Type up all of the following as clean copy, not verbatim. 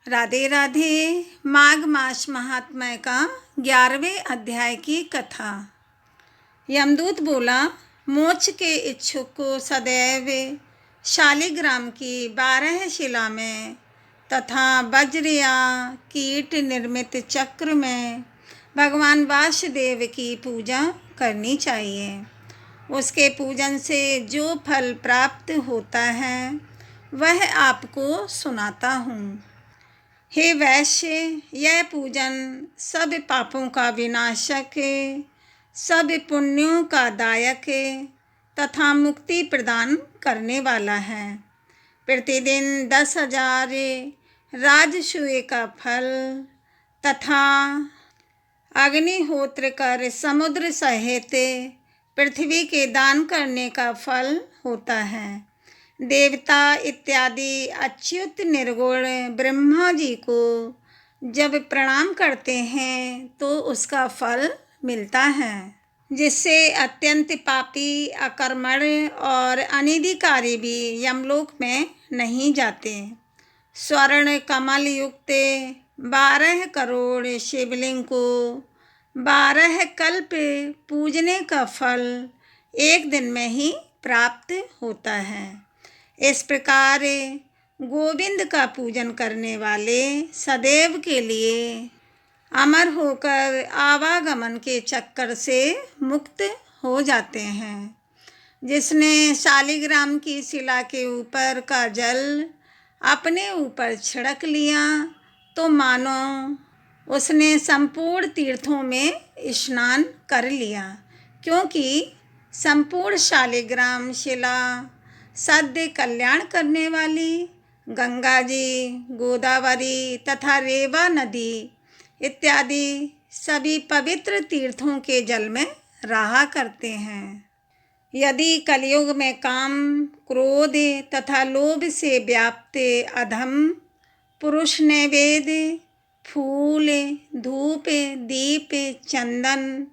राधे राधे। माघ मास महात्म्य का 11वें अध्याय की कथा। यमदूत बोला, मोक्ष के इच्छुक को सदैव शालिग्राम की 12 शिला में तथा वज्र या कीट निर्मित चक्र में भगवान वासुदेव की पूजा करनी चाहिए। उसके पूजन से जो फल प्राप्त होता है वह आपको सुनाता हूँ। हे वैश्य, यह पूजन सब पापों का विनाशक, सब पुण्यों का दायक तथा मुक्ति प्रदान करने वाला है। प्रतिदिन 10,000 राजसूय का फल तथा अग्निहोत्र कर समुद्र सहित पृथ्वी के दान करने का फल होता है। देवता इत्यादि अच्युत निर्गुण ब्रह्मा जी को जब प्रणाम करते हैं तो उसका फल मिलता है, जिससे अत्यंत पापी, अकर्मण और अनिधिकारी भी यमलोक में नहीं जाते। स्वर्ण कमल युक्त 12 करोड़ शिवलिंग को 12 कल्प पूजने का फल एक दिन में ही प्राप्त होता है। इस प्रकार गोविंद का पूजन करने वाले सदैव के लिए अमर होकर आवागमन के चक्कर से मुक्त हो जाते हैं। जिसने शालिग्राम की शिला के ऊपर का जल अपने ऊपर छिड़क लिया तो मानो उसने संपूर्ण तीर्थों में स्नान कर लिया, क्योंकि संपूर्ण शालिग्राम शिला सद्य कल्याण करने वाली गंगा जी, गोदावरी तथा रेवा नदी इत्यादि सभी पवित्र तीर्थों के जल में रहा करते हैं। यदि कलयुग में काम, क्रोध तथा लोभ से व्याप्त अधम पुरुष नैवेद्य, फूल, धूप, दीप, चंदन,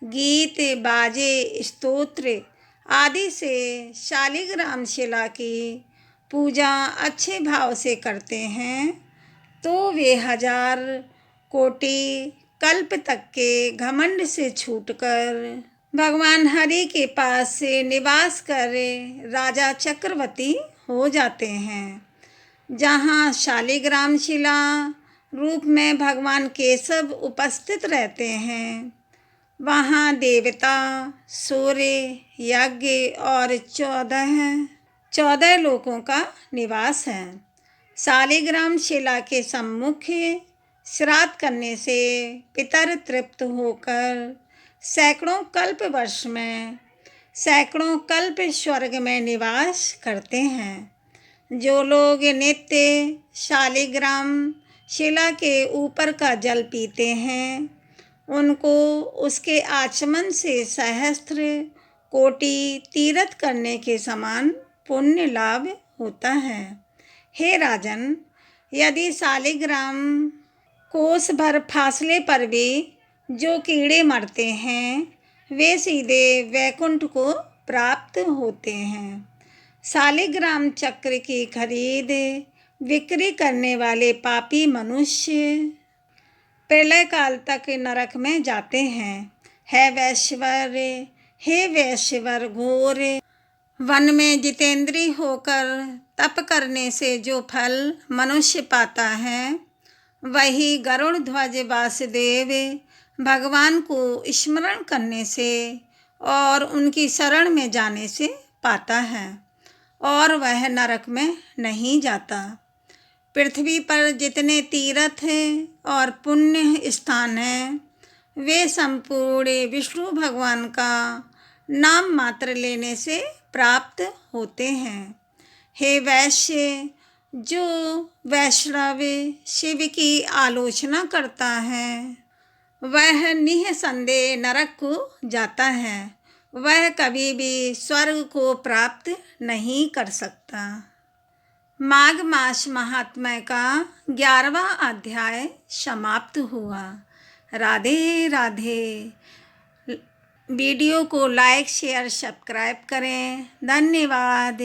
गीत, बाजे, स्तोत्र आदि से शालिग्राम शिला की पूजा अच्छे भाव से करते हैं तो वे 1000 कोटि कल्प तक के घमंड से छूटकर भगवान हरि के पास से निवास कर राजा चक्रवर्ती हो जाते हैं। जहाँ शालिग्राम शिला रूप में भगवान केशव उपस्थित रहते हैं, वहाँ देवता, सूर्य, यज्ञ और 14 लोकों का निवास है। शालिग्राम शिला के सम्मुख श्राद्ध करने से पितर तृप्त होकर सैकड़ों कल्प वर्ष में सैकड़ों कल्प स्वर्ग में निवास करते हैं। जो लोग नित्य शालिग्राम शिला के ऊपर का जल पीते हैं उनको उसके आचमन से सहस्त्र कोटि तीर्थ करने के समान पुण्य लाभ होता है। हे राजन, यदि शालिग्राम कोस भर फासले पर भी जो कीड़े मरते हैं वे सीधे वैकुंठ को प्राप्त होते हैं। शालिग्राम चक्र की खरीद बिक्री करने वाले पापी मनुष्य प्रलय काल तक नरक में जाते हैं। हे वैश्वर, घोर वन में जितेंद्रिय होकर तप करने से जो फल मनुष्य पाता है वही गरुड़ ध्वज वासुदेव भगवान को स्मरण करने से और उनकी शरण में जाने से पाता है और वह नरक में नहीं जाता। पृथ्वी पर जितने तीर्थ और पुण्य स्थान हैं वे संपूर्ण विष्णु भगवान का नाम मात्र लेने से प्राप्त होते हैं। हे वैश्य, जो वैष्णव शिव की आलोचना करता है वह निःसंदेह नरक को जाता है, वह कभी भी स्वर्ग को प्राप्त नहीं कर सकता। माघ मास महात्म्य का 11वां अध्याय समाप्त हुआ। राधे राधे। वीडियो को लाइक, शेयर, सब्सक्राइब करें। धन्यवाद।